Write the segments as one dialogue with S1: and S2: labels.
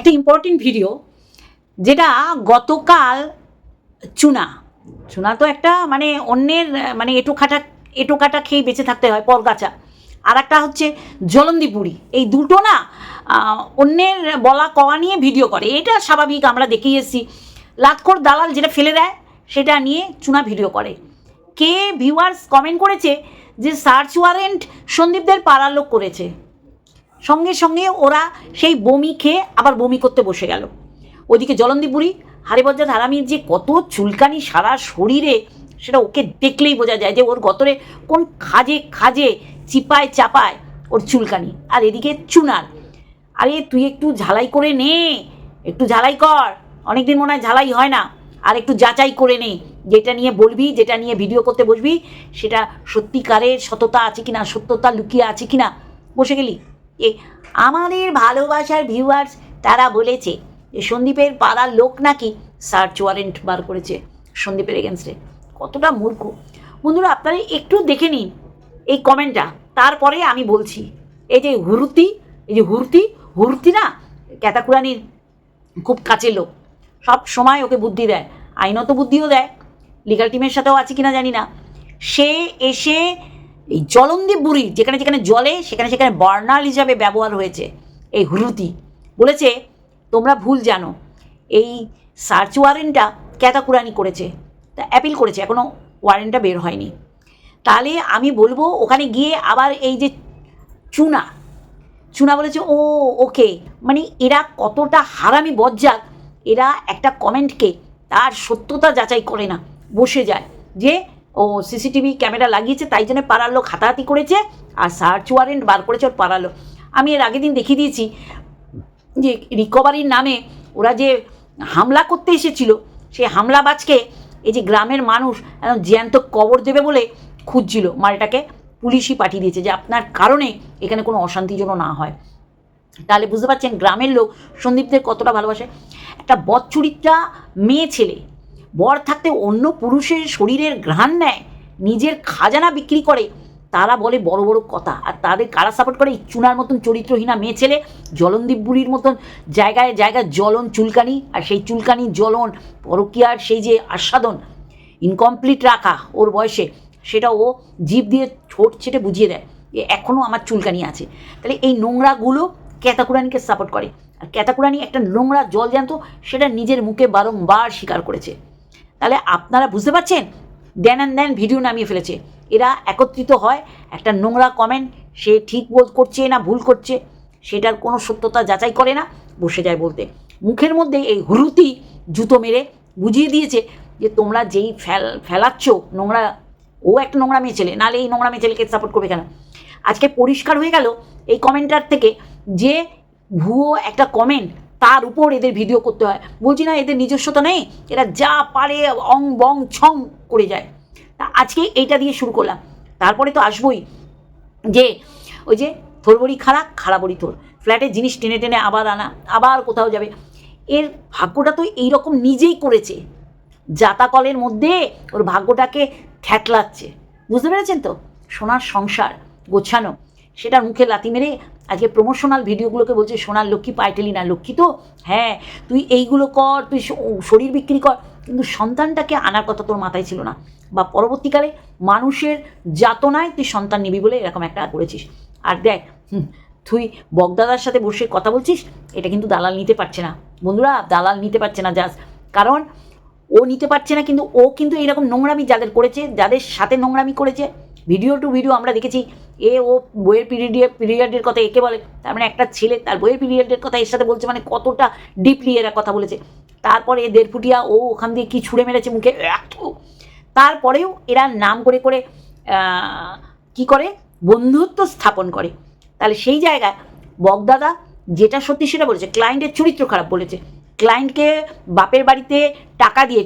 S1: একটা important video, যেটা গতকাল চুনা তো একটা মানে অন্যের মানে এটো কাটা খেয়ে বেঁচে থাকতে হয়, পরগাছা। আর একটা হচ্ছে জলন্দি বুড়ি, এই দুটো না অন্যের বলা কওয়া নিয়ে ভিডিও করে, এটা স্বাভাবিক, আমরা দেখেই এসেছি। লাতখোর দালাল যেটা ফেলে দেয় সেটা নিয়ে চুনা ভিডিও করে। কে ভিউয়ার্স কমেন্ট করেছে যে সার্চ ওয়ারেন্ট সন্দীপদের পাড়ার লোক করেছে, সঙ্গে সঙ্গে ওরা সেই বমি খেয়ে আবার বমি করতে বসে গেল। ওইদিকে জলন্দি বুড়ি হারিবজ্জাত হারামির যে কত চুলকানি সারা শরীরে, সেটা ওকে দেখলেই বোঝা যায় যে ওর গতরে কোন খাজে চিপায় চাপায় ওর চুলকানি। আর এদিকে চুনার, আরে তুই একটু ঝালাই করে নে, একটু ঝালাই কর, অনেকদিন মনে হয় ঝালাই হয় না, আর একটু যাচাই করে নে, যেটা নিয়ে বলবি, যেটা নিয়ে ভিডিও করতে বসবি, সেটা সত্যিকারের সততা আছে কিনা, সত্যতা লুকিয়ে আছে কিনা। বসে গেলি আমাদের ভালোবাসার ভিউয়ার্স তারা বলেছে যে সন্দীপের পাড়ার লোক নাকি সার্চ ওয়ারেন্ট বার করেছে সন্দীপের এগেনস্টে। কতটা মূর্খ বন্ধুরা, আপনারা একটু দেখে নিন এই কমেন্টটা, তারপরে আমি বলছি। এই যে হুরতি না ক্যাতাকুরানির খুব কাছের লোক, সব সময় ওকে বুদ্ধি দেয়, আইনত বুদ্ধিও দেয়, লিগাল টিমের সাথেও আছে কিনা জানি না। সে এসে এই জলন্দি বুড়ি যেখানে যেখানে জলে সেখানে সেখানে বার্নার হিসাবে ব্যবহার হয়েছে। এই হুরুতি বলেছে তোমরা ভুল জানো, এই সার্চ ওয়ারেন্টটা ক্যাতাকুরানি করেছে, তা অ্যাপিল করেছে, এখনও ওয়ারেন্টটা বের হয়নি। তাহলে আমি বলবো ওখানে গিয়ে আবার এই যে চুনা বলেছে ওকে, মানে এরা কতটা হারামি বজ্জাত, এরা একটা কমেন্টকে তার সত্যতা যাচাই করে না, বসে যায় যে ও সিসিটিভি ক্যামেরা লাগিয়েছে তাই জন্য পাড়ার লোক হাতাহাতি করেছে আর সার্চ ওয়ারেন্ট বার করেছে ওর পাড়ার লোক। আমি এর আগের দিন দেখিয়ে দিয়েছি যে রিকভারির নামে ওরা যে হামলা করতে এসেছিল, সেই হামলাবাজকে এই যে গ্রামের মানুষ জ্যান্ত কবর দেবে বলে খুঁজছিল, মালটাকে পুলিশই পাঠিয়ে দিয়েছে যে আপনার কারণে এখানে কোনো অশান্তি যেন না হয়। তাহলে বুঝতে পারছেন গ্রামের লোক সন্দীপদের কতটা ভালোবাসে। একটা বদচরিত্রা মেয়ে ছেলে বর থাকতে অন্য পুরুষের শরীরের ঘ্রাণ নেয়, নিজের খাজানা বিক্রি করে, তারা বলে বড় বড় কথা। আর তাদের কারা সাপোর্ট করে? এই চুনার মতন চরিত্রহীনা মেয়ে ছেলে, জলনদীপ বুড়ির মতন জায়গায় জায়গায় জ্বলন চুলকানি, আর সেই চুলকানি জ্বলন পরকীয়ার সেই যে আস্বাদন ইনকমপ্লিট রাখা ওর বয়সে, সেটা ও জিভ দিয়ে ঠোঁট ছেটে বুঝিয়ে দেয় যে এখনও আমার চুলকানি আছে। তাহলে এই নোংরাগুলো ক্যাতাকুরানিকে সাপোর্ট করে। আর ক্যাতাকুরানি একটা নোংরা জল জ্যান্ত, সেটা নিজের মুখে বারংবার স্বীকার করেছে। তাহলে আপনারা বুঝতে পারছেন, দেন ভিডিও নামিয়ে ফেলেছে। এরা একত্রিত হয়, একটা নোংরা কমেন্ট, সে ঠিক করছে না ভুল করছে সেটার কোনো সত্যতা যাচাই করে না, বসে যায় বলতে। মুখের মধ্যে এই হুরুতি জুতো মেরে বুঝিয়ে দিয়েছে যে তোমরা যেই ফেলাচ্ছ নোংরা, ও একটা নোংরা মেয়ে ছেলে, নাহলে এই নোংরা মেয়ে ছেলেকে সাপোর্ট করবে কেন? আজকে পরিষ্কার হয়ে গেল এই কমেন্টার থেকে যে ভুয়ো একটা কমেন্ট, তার উপর এদের ভিডিও করতে হয়। বলছি না এদের নিজস্বতা নেই, এরা যা পারে অং বং ছং করে যায়। তা আজকে এইটা দিয়ে শুরু করলাম, তারপরে তো আসবই যে ওই যে থোর বড়ি খাড়া বড়ি থোর, ফ্ল্যাটের জিনিস টেনে টেনে আবার আনা, আবার কোথাও যাবে। এর ভাগ্যটা তো এইরকম নিজেই করেছে, জাতাকলের মধ্যে ওর ভাগ্যটাকে থ্যাতলাচ্ছে। বুঝতে পেরেছেন তো? সোনার সংসার গোছানো, সেটার মুখে লাথি মেরে আজকে প্রমোশনাল ভিডিওগুলোকে বলছে সোনার লক্ষ্মী পাইটেলি না, লক্ষ্মী তো হ্যাঁ, তুই এইগুলো কর, তুই শরীর বিক্রি কর, কিন্তু সন্তানটাকে আনার কথা তোর মাথায় ছিল না, বা পরবর্তীকালে মানুষের যাতনায় তুই সন্তান নিবি বলে এরকম একটা করেছিস। আর দেখ তুই বগদাদার সাথে বসে কথা বলছিস, এটা কিন্তু দালাল নিতে পারছে না বন্ধুরা, দালাল নিতে পারছে না, জাস্ট কারণ ও নিতে পারছে না। কিন্তু ও কিন্তু এইরকম নোংরামি যাদের করেছে, যাদের সাথে নোংরামি করেছে, ভিডিও টু ভিডিও আমরা দেখেছি। ও বইয়ের পিরিয়ডের কথা একে বলে, তার মানে একটা ছেলে তার বইয়ের পিরিয়ডের কথা এর সাথে বলছে, মানে কতটা ডিপলি এরা কথা বলেছে। তারপরে দেড় ফুটিয়া ও ওখান দিয়ে কী ছুঁড়ে মেরেছে মুখে, তারপরেও এরা নাম করে করে কি করে বন্ধুত্ব স্থাপন করে। তাহলে সেই জায়গায় বগদাদা যেটা সত্যি সেটা বলেছে, ক্লায়েন্টের চরিত্র খারাপ বলেছে, ক্লায়েন্টকে বাপের বাড়িতে টাকা দিয়ে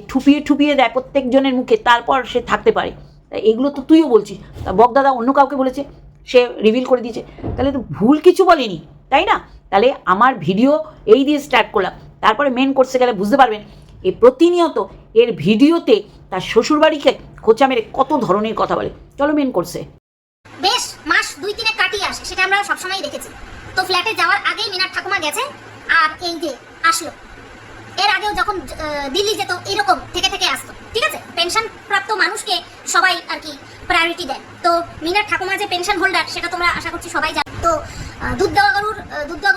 S1: ঠুপিয়ে দেয় প্রত্যেকজনের মুখে, তারপর সে থাকতে পারে। এগুলো তো তুইও বলছিস, তা বগদাদা অন্য কাউকে বলেছে, সে রিভিল করে দিয়েছে, তাহলে তো ভুল কিছু বলেনি, তাই না? তাহলে আমার ভিডিও এই দিয়ে স্টার্ট করলাম, তারপরে মেন কোর্সে গেলে বুঝতে পারবেন এই প্রতিনিয়ত এর ভিডিওতে তার শ্বশুরবাড়িকে খোঁচা মেরে কত ধরনের কথা বলে। চলো মেন কোর্সে।
S2: বেশ মাস 2-3 কাটিয়ে আসে, সেটা আমরা সবসময় দেখেছি। তো ফ্ল্যাটে যাওয়ার আগেই মিনার ঠাকুমা গেছে, আর এই যে আসলো। এর আগেও যখন দিল্লি যেত এরকম থেকে থেকে আসতো, ঠিক আছে। পেনশন প্রাপ্ত মানুষকে সবাই আর কি প্রায়োরিটি দেয়। তো মিনার ঠাকুমা যে পেনশন হোল্ডার সেটা তোমরা আশা করছি সবাই জানো। তো দুধ দেওয়া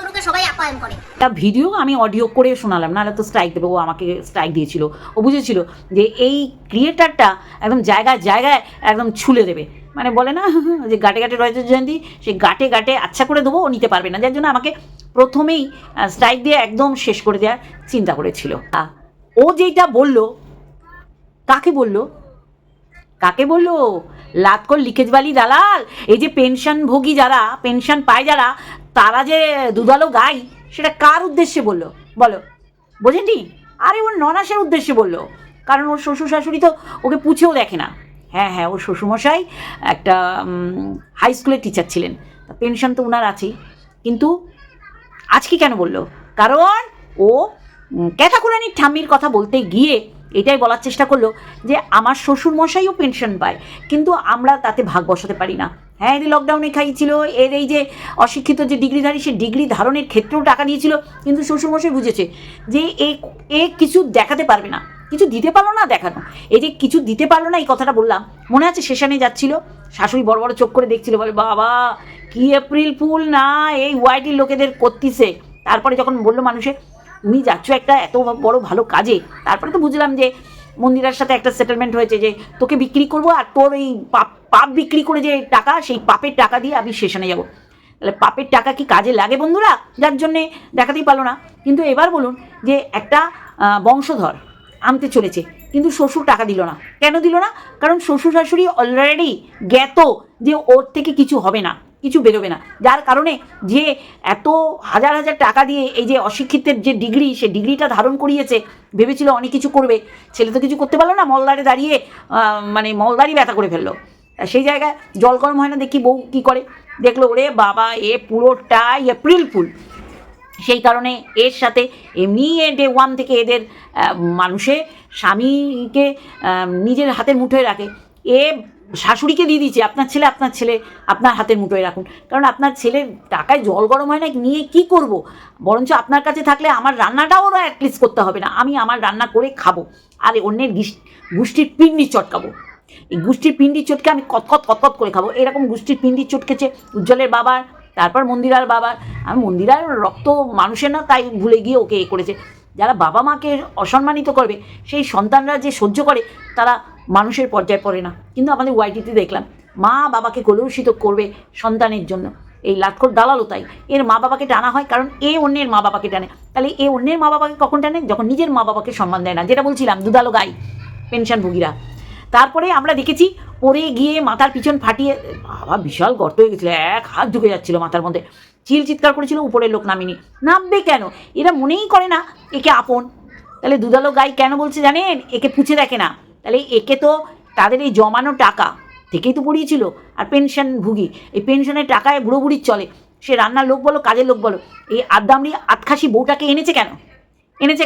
S2: গরুকে সবাই আপ্যায়ন করে।
S1: একটা ভিডিও আমি অডিও করে শোনালাম, নাহলে তো স্ট্রাইক দেবে। ও আমাকে স্ট্রাইক দিয়েছিল, ও বুঝেছিল যে এই ক্রিয়েটারটা একদম জায়গায় জায়গায় একদম ছুলে দেবে, মানে বলে না যে গাটে গাটে রয়েছে জয়ন্তী, সে গাটে গাটে আচ্ছা করে দেবো, ও নিতে পারবে না, যার জন্য আমাকে প্রথমেই স্ট্রাইক দিয়ে একদম শেষ করে দেওয়ার চিন্তা করেছিল। ও যেইটা বলল, কাকে বলল, কাকে বললো? লাতকর লিকেজবালি দালাল, এই যে পেনশনভোগী যারা, পেনশন পায় যারা, তারা যে দুধালো গাই, সেটা কার উদ্দেশ্যে বললো বলো? বোঝেননি? আরে ওর ননাসের উদ্দেশ্যে বললো, কারণ ওর শ্বশুর শাশুড়ি তো ওকে পুছেও দেখে না। হ্যাঁ হ্যাঁ, ওর শ্বশুরমশাই একটা হাই স্কুলের টিচার ছিলেন, পেনশন তো ওনার আছেই। কিন্তু আজকে কেন বললো? কারণ ও ক্যাথাকুরানির ঠাম্মির কথা বলতে গিয়ে এটাই বলার চেষ্টা করলো যে আমার শ্বশুরমশাইও পেনশন পায়, কিন্তু আমরা তাতে ভাগ বসাতে পারি না। হ্যাঁ, এদের লকডাউনে খাইছিল, এর এই যে অশিক্ষিত যে ডিগ্রিধারী, সে ডিগ্রি ধারণের ক্ষেত্রেও টাকা দিয়েছিল, কিন্তু শ্বশুরমশাই বুঝেছে যে এ কিছু দেখাতে পারবে না, কিছু দিতে পারলো না দেখানো। এই যে কিছু দিতে পারলো না, এই কথাটা বললাম, মনে আছে সেশনে যাচ্ছিল, শাশুড়ি বড় বড় চোখ করে দেখছিল, বলে বাবা কি এপ্রিল ফুল না এই ওয়াইটির লোকেদের করতিছে। তারপরে যখন বললো মানুষে তুমি যাচ্ছ একটা এত বড় ভালো কাজে, তারপরে তো বুঝলাম যে মন্দিরার সাথে একটা সেটেলমেন্ট হয়েছে যে তোকে বিক্রি করবো, আর তোর এই পাপ বিক্রি করে যে টাকা, সেই পাপের টাকা দিয়ে আমি স্টেশনে যাবো। তাহলে পাপের টাকা কি কাজে লাগে বন্ধুরা? যার জন্যে দেখাতেই পারলো না। কিন্তু এবার বলুন যে একটা বংশধর আনতে চলেছে, কিন্তু শ্বশুর টাকা দিল না। কেন দিল না? কারণ শ্বশুর শাশুড়ি অলরেডি জ্ঞাত যে ওর থেকে কিছু হবে না, কিছু বেরোবে না, যার কারণে যে এত হাজার হাজার টাকা দিয়ে এই যে অশিক্ষিতের যে ডিগ্রি, সে ডিগ্রিটা ধারণ করিয়েছে, ভেবেছিল অনেক কিছু করবে, ছেলে তো কিছু করতে পারলো না, মলদারে দাঁড়িয়ে মানে মলদারই ব্যথা করে ফেললো। সেই জায়গায় জল গরম হয় না দেখি বউ কী করে, দেখলো ওরে বাবা এ পুরোটাই এপ্রিল ফুল। সেই কারণে এর সাথে এমনি ডে ওয়ান থেকে এদের মানুষে স্বামীকে নিজের হাতের মুঠোয় রাখে, এ শাশুড়িকে দিয়ে দিচ্ছে আপনার ছেলে আপনার হাতের মুঠোয় রাখুন, কারণ আপনার ছেলের টাকায় জল গরম হয় না, নিয়ে কি করব, বরঞ্চ আপনার কাছে থাকলে আমার রান্নাটাও ওরা অ্যাটলিস্ট করতে হবে না, আমি আমার রান্না করে খাবো, আর অন্যের গোষ্ঠীর পিন্ডি চটকাবো। এই গোষ্ঠীর পিন্ডির চটকে আমি কতকত করে খাবো। এরকম গোষ্ঠীর পিন্ডির চটকেছে উজ্জ্বলের বাবার, তারপর মন্দিরার বাবার। আর মন্দিরার রক্ত মানুষের না, তাই ভুলে গিয়ে ওকে করেছে। যারা বাবা মাকে অসম্মানিত করবে, সেই সন্তানরা যে সহ্য করে, তারা মানুষের পর্যায়ে পড়ে না। কিন্তু আমাদের ওয়াইটিতে দেখলাম মা বাবাকে কলুষিত করবে সন্তানের জন্য, এই লাটখোর দালালও তাই। এর মা বাবাকে টানা হয় কারণ এ অন্যের মা বাবাকে টানে। তাহলে এ অন্যের মা বাবাকে কখন টানে? যখন নিজের মা বাবাকে সম্মান দেয় না, যেটা বলছিলাম দুধালো গাই পেনশনভোগীরা। তারপরে আমরা দেখেছি পড়ে গিয়ে মাথার পিছন ফাটিয়ে বাবা বিশাল গর্ত হয়ে গেছিলো, এক হাত ঢুকে যাচ্ছিলো মাথার মধ্যে, চিৎকার করেছিল, উপরের লোক নামিনি। নামবে কেন? এরা মনেই করে না একে আপন। তাহলে দুধালো গাই কেন বলছে জানেন? একে পুছে দেখে না। তাহলে একে তো তাদের এই জমানো টাকা থেকেই তো পড়িয়েছিল। আর পেনশনভোগী, এই পেনশনের টাকায় বুড়ো বুড়ির চলে, সে রান্নার লোক বলো কাজের লোক বলো। এই আদ্দামড়ি আতখাসি বউটাকে এনেছে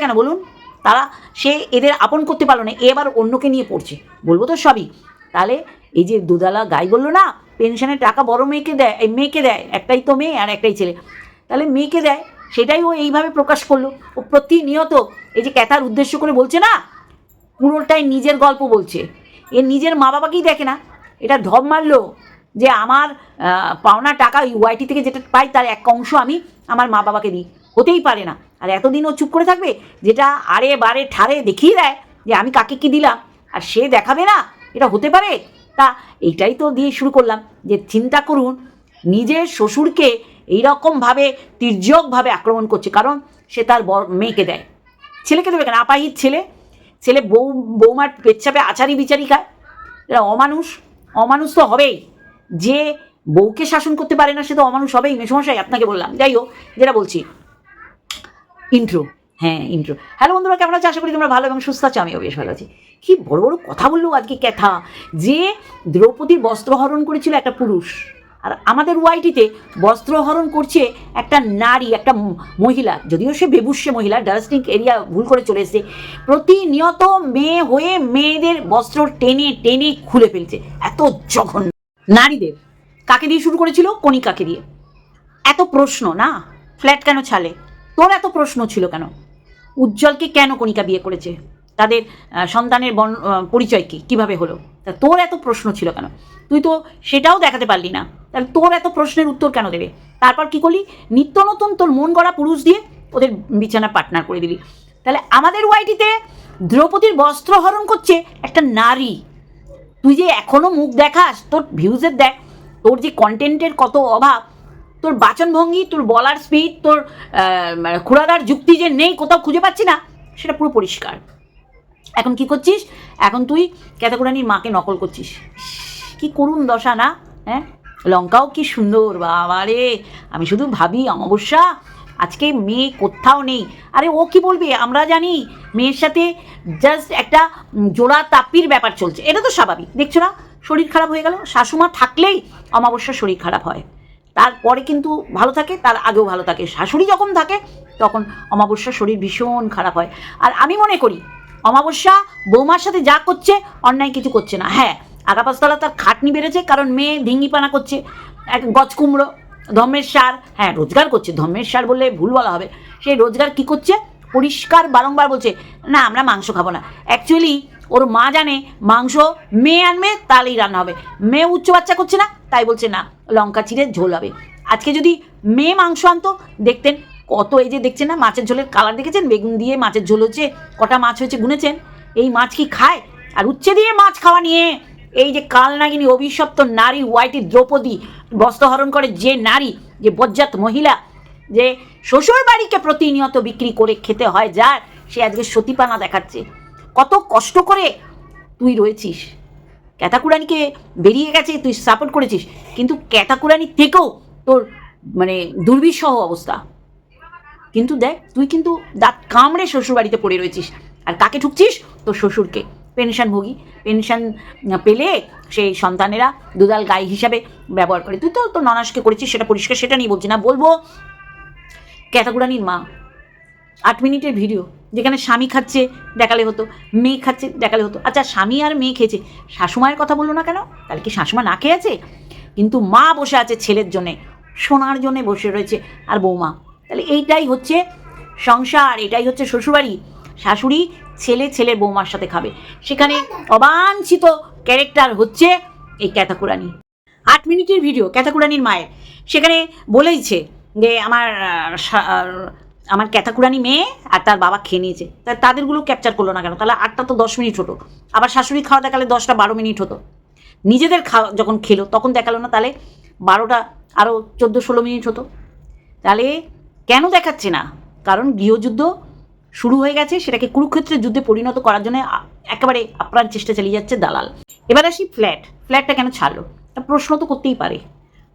S1: কেন বলুন? তারা সে এদের আপন করতে পারলো না, এবার অন্যকে নিয়ে পড়ছে, বলবো তো সবই। তাহলে এই যে দুধালা গাই বললো না পেনশনের টাকা বড় মেয়েকে দেয়, এই মেয়েকে দেয়, একটাই তো মেয়ে আর একটাই ছেলে, তাহলে মেয়েকে দেয়, সেটাই ও এইভাবে প্রকাশ করলো। ও প্রতিনিয়ত এই যে ক্যাথার উদ্দেশ্য করে বলছে না, পুরোটাই নিজের গল্প বলছে। এর নিজের মা বাবাকেই দেখে না। এটা ঢপ মারলো যে আমার পাওনা টাকা ওয়াইটি থেকে যেটা পাই তার এক অংশ আমি আমার মা বাবাকে দিই, হতেই পারে না। আর এতদিন ও চুপ করে থাকবে, যেটা আরে বারে ঠারে দেখিয়ে দেয় যে আমি কাকে কী দিলাম, আর সে দেখাবে না, এটা হতে পারে? তা এইটাই তো দিয়ে শুরু করলাম যে চিন্তা করুন, নিজের শ্বশুরকে এইরকমভাবে তির্যকভাবে আক্রমণ করছে, কারণ সে তার মেয়েকে দেয়, ছেলেকে দেবে কেন? আপাহিত ছেলে বৌমার পেচ্ছাপে আচারি বিচারি খায়। এটা অমানুষ তো হবেই। যে বউকে শাসন করতে পারে না সে তো অমানুষ হবেই। মেসমশাই আপনাকে বললাম। যাই হোক, যেটা বলছি ইন্ট্রো, ইন্ট্রো। হ্যালো বন্ধুরা, কেমন আছো? আশা করি তোমরা ভালো এবং সুস্থ আছো। আমিও বেশ ভালো আছি। কি বড় বড় কথা বললো আজকে ক্যাথা, যে দ্রৌপদীর বস্ত্রহরণ করেছিল একটা পুরুষ, আর আমাদের ওয়াইটিতে বস্ত্রহরণ করছে একটা নারী, একটা মহিলা, যদিও সে বেবুষ্যে মহিলা, ডাস্টিং এরিয়া ভুল করে চলে এসেছে। প্রতিনিয়ত মেয়ে হয়ে মেয়েদের বস্ত্র টেনে টেনে খুলে ফেলছে, এত জঘন্য। নারীদের কাকে দিয়ে শুরু করেছিল? কণিকাকে দিয়ে। এত প্রশ্ন না, ফ্ল্যাট কেন ছালে? তোর এত প্রশ্ন ছিল কেন? উজ্জ্বলকে কেন কণিকা বিয়ে করেছে, তাদের সন্তানের পরিচয় কী, কীভাবে হলো, তা তোর এত প্রশ্ন ছিল কেন? তুই তো সেটাও দেখাতে পারলি না, তাহলে তোর এত প্রশ্নের উত্তর কেন দেবে? তারপর কি করলি, নিত্য নতুন তোর মন গড়া পুরুষ দিয়ে ওদের বিছানা পার্টনার করে দিলি। তাহলে আমাদের ওয়াইটিতে দ্রৌপদীর বস্ত্র হরণ করছে একটা নারী, তুই যে এখনও মুখ দেখাস, তোর ভিউজের দেখ, তোর যে কন্টেন্টের কত অভাব, তোর বাচনভঙ্গি, তোর বলার স্পিড, তোর খুড়াদার যুক্তি যে নেই, কোথাও খুঁজে পাচ্ছি না, সেটা পুরো পরিষ্কার। এখন কি করছিস, এখন তুই ক্যাতাকুরানির মাকে নকল করছিস। কি করুণ দশা না? হ্যাঁ, লঙ্কাও কি সুন্দর, বাবা রে, আমি শুধু ভাবি অমাবস্যা আজকে মেয়ে কোথাও নেই। আরে ও কি বলবে, আমরা জানি মেয়ের সাথে জাস্ট একটা জোড়া তাপির ব্যাপার চলছে, এটা তো স্বাভাবিক। দেখছো না শরীর খারাপ হয়ে গেল, শাশুমা থাকলেই অমাবস্যার শরীর খারাপ হয়, তারপরে কিন্তু ভালো থাকে, তার আগেও ভালো থাকে। শাশুড়ি যখন থাকে তখন অমাবস্যার শরীর ভীষণ খারাপ হয়। আর আমি মনে করি অমাবস্যা বৌমার সাথে যা করছে অন্যায় কিছু করছে না। হ্যাঁ, আগাপাশতলা তার খাটনি বেড়েছে, কারণ মেয়ে ধিঙ্গিপানা করছে, এক গজ কুমড়ো, ধর্মের সার, হ্যাঁ রোজগার করছে, ধর্মের সার বললে ভুল বলা হবে, সেই রোজগার কি করছে, পরিষ্কার বারংবার বলছে না আমরা মাংস খাবো না। অ্যাকচুয়ালি ওর মা জানে মাংস মেয়ে আনবে তাহলেই রান্না হবে, মেয়ে উচ্চ বাচ্চা করছে না তাই বলছে না লঙ্কা চিড়ে ঝোল হবে। আজকে যদি মেয়ে মাংস আনতো দেখতেন কত, এই যে দেখছেন না মাছের ঝোলের কালার দেখেছেন, বেগুন দিয়ে মাছের ঝোল হচ্ছে, কটা মাছ হয়েছে গুনেছেন? এই মাছ কি খায়? আর উচ্ছে দিয়ে মাছ খাওয়া নিয়ে এই যে কালনাগিনী অভিশপ্ত নারী ওয়াইটি দ্রৌপদী বস্ত্রহরণ করে যে নারী, যে বজ্জাত মহিলা, যে শ্বশুর বাড়িকে প্রতিনিয়ত বিক্রি করে খেতে হয় যার, সে আজকে সতীপানা দেখাচ্ছে। কত কষ্ট করে তুই রয়েছিস, ক্যাতাকুরানিকে বেরিয়ে গেছে তুই সাপোর্ট করেছিস, কিন্তু ক্যাতাকুরানি থেকেও তোর মানে দুর্বিষহ অবস্থা। কিন্তু দেখ তুই কিন্তু দাঁত কামড়ে শ্বশুর বাড়িতে পড়ে রয়েছিস, আর কাকে ঠুকছিস? তোর শ্বশুরকে। পেনশনভোগী, পেনশন পেলে সেই সন্তানেরা দুধাল গাই হিসাবে ব্যবহার করে। তুই তো তোর ননাসকে করেছিস, সেটা পরিষ্কার, সেটা নিয়ে বলছি না। বলবো ক্যাতাকুরানির মা 8 মিনিটের ভিডিও, যেখানে স্বামী খাচ্ছে দেখালে হতো, মেয়ে খাচ্ছে দেখালে হতো। আচ্ছা স্বামী আর মেয়ে খেয়েছে, শাশুমায়ের কথা বললো না কেন? তাহলে কি শাশুমা না খেয়ে আছে? কিন্তু মা বসে আছে ছেলের জন্যে, সোনার জন্যে বসে রয়েছে, আর বৌমা। তাহলে এইটাই হচ্ছে সংসার, এটাই হচ্ছে শ্বশুরবাড়ি। শাশুড়ি ছেলে ছেলের বৌমার সাথে খাবে, সেখানে অবাঞ্ছিত ক্যারেক্টার হচ্ছে এই ক্যাতাকুরানি। 8 মিনিটের ভিডিও ক্যাতাকুরানির মায়ের, সেখানে বলেইছে যে আমার ক্যাতাকুরানি মেয়ে আর তার বাবা খেয়ে নিয়েছে, তা তাদেরগুলো ক্যাপচার করলো না কেন? তাহলে 8টা তো 10 মিনিট হতো, আবার শাশুড়ি খাওয়া দেখালে 10টা 12 মিনিট হতো। নিজেদের খাওয়া যখন খেলো তখন দেখালো না, তাহলে 12টা আরও 14-16 মিনিট হতো। তাহলে কেন দেখাচ্ছে না? কারণ গৃহযুদ্ধ শুরু হয়ে গেছে, সেটাকে কুরুক্ষেত্রের যুদ্ধে পরিণত করার জন্য একেবারে আপ্রাণ চেষ্টা চালিয়ে যাচ্ছে দালাল। এবার আসি ফ্ল্যাটটা কেন ছাড়লো? তা প্রশ্ন তো করতেই পারে,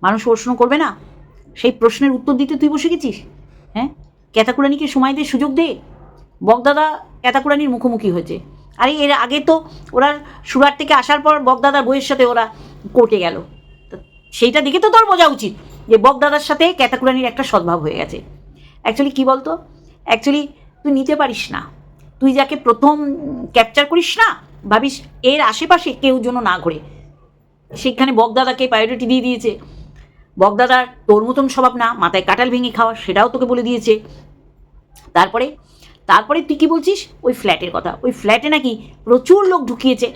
S1: মানুষ প্রশ্ন করবে না? সেই প্রশ্নের উত্তর দিতে তুই বসে গেছিস। হ্যাঁ, ক্যাতাকুরানিকে সময় দিয়ে সুযোগ দে। বগদাদা ক্যাতাকুরানির মুখোমুখি হয়েছে, আরে এর আগে তো ওরা সুরাট থেকে আসার পর বগদাদার বইয়ের সাথে ওরা কোর্টে গেল, সেইটা দেখে তো তোর বোঝা উচিত যে বগদাদার সাথে ক্যাতাকুরানির একটা সদ্ভাব হয়ে গেছে। অ্যাকচুয়ালি কী বলতো, অ্যাকচুয়ালি তুই নিতে পারিস না, তুই যাকে প্রথম ক্যাপচার করিস না, ভাবিস এর আশেপাশে কেউ যেন না ঘোরে, সেখানে বগদাদাকে প্রায়োরিটি দিয়ে দিয়েছে। বগদাদার তোর মতন স্বভাব না, মাথায় কাঁঠাল ভেঙে খাওয়া, সেটাও তোকে বলে দিয়েছে। তারপরে তুই কী বলছিস? ওই ফ্ল্যাটের কথা, ওই ফ্ল্যাটে নাকি প্রচুর লোক ঢুকিয়েছে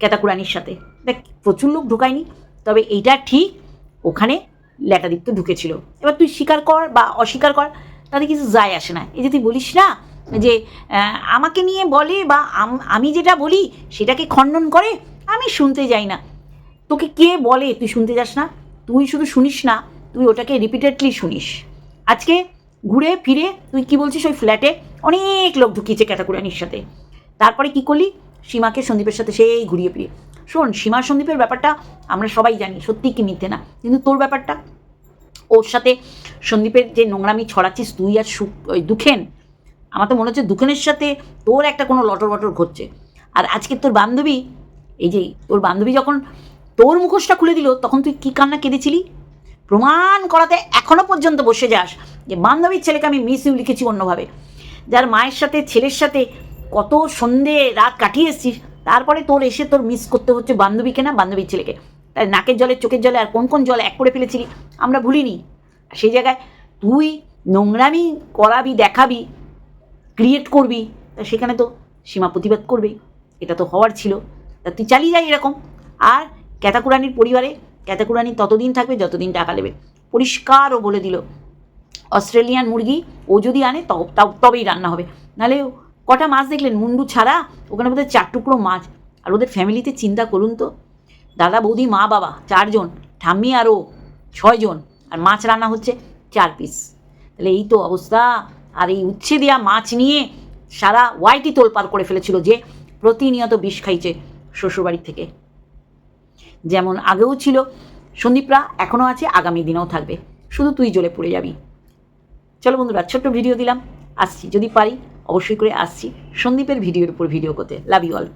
S1: ক্যাতাকুরানির সাথে। দেখ প্রচুর লোক ঢুকায়নি, তবে এইটা ঠিক ওখানে ল্যাটাদীপ্ত ঢুকেছিল। এবার তুই স্বীকার কর বা অস্বীকার কর, তাতে কিছু যায় আসে না। এই যে তুই বলিস না যে আমাকে নিয়ে বলে বা আমি যেটা বলি সেটাকে খণ্ডন করে, আমি শুনতে যাই না। তোকে কে বলে তুই শুনতে যাস না? তুই শুধু শুনিস না, তুই ওটাকে রিপিটেডলি শুনিস। আজকে ঘুরে ফিরে তুই কি বলছিস, ওই ফ্ল্যাটে অনেক লোক ঢুকিয়েছে ক্যাতাকুরানির সাথে। তারপরে কি করলি, সীমাকে সন্দীপের সাথে সেই ঘুরিয়ে ফিরিয়ে। শোন, সীমা সন্দীপের ব্যাপারটা আমরা সবাই জানি সত্যি কি মিথ্যে না, কিন্তু তোর ব্যাপারটা, ওর সাথে সন্দীপের যে নোংরামি ছড়াচ্ছিস তুই আর ওই দুখেন, আমার তো মনে হচ্ছে দুখেনের সাথে তোর একটা কোনো লটর বটর ঘটছে। আর আজকে তোর বান্ধবী, এই যে তোর বান্ধবী যখন তোর মুখোশটা খুলে দিল তখন তুই কী কান্না কেঁদেছিলি, প্রমাণ করাতে এখনও পর্যন্ত বসে যাস যে বান্ধবীর ছেলেকে আমি মিস ইউ লিখেছি অন্যভাবে। যার মায়ের সাথে ছেলের সাথে কত সন্ধে রাত কাটিয়ে এসছিস, তারপরে তোর এসে তোর মিস করতে হচ্ছে বান্ধবীকে না বান্ধবীর ছেলেকে। তাই নাকের জলে চোখের জলে আর কোন কোন জল এক করে ফেলেছিলি আমরা ভুলিনি। সেই জায়গায় তুই নোংরামি করাবি, দেখাবি, ক্রিয়েট করবি, তা সেখানে তো সীমা প্রতিবাদ করবেই, এটা তো হওয়ার ছিল। তা তুই চালিয়ে যাই এরকম। আর ক্যাতাকুরানির পরিবারে ক্যাতাকুরানি ততদিন থাকবে যতদিন টাকা নেবে। পরিষ্কারও বলে দিল অস্ট্রেলিয়ান মুরগি ও যদি আনে তবেই রান্না হবে, নাহলে কটা মাছ দেখলেন মুন্ডু ছাড়া, ওখানে বোধহয় 4 টুকরো মাছ। আর ওদের ফ্যামিলিতে চিন্তা করুন তো, দাদা বৌদি মা বাবা 4 জন, ঠাম্মি আরও 6 জন, আর মাছ রান্না হচ্ছে 4 পিস। তাহলে এই তো অবস্থা। আর এই উচ্ছে দেওয়া মাছ নিয়ে সারা ওয়াইটি তোলপাড় করে ফেলেছিল যে প্রতিনিয়ত বিষ খাইছে শ্বশুরবাড়ির থেকে, যেমন আগেও ছিল। সন্দীপরা এখনও আছে, আগামী দিনেও থাকবে, শুধু তুই জ্বলে পড়ে যাবি। চলো বন্ধুরা, ছোট্ট ভিডিও দিলাম, আসছি যদি পারি অবশ্যই করে আসছি সন্দীপের ভিডিওর উপর ভিডিও করতে। Love you all.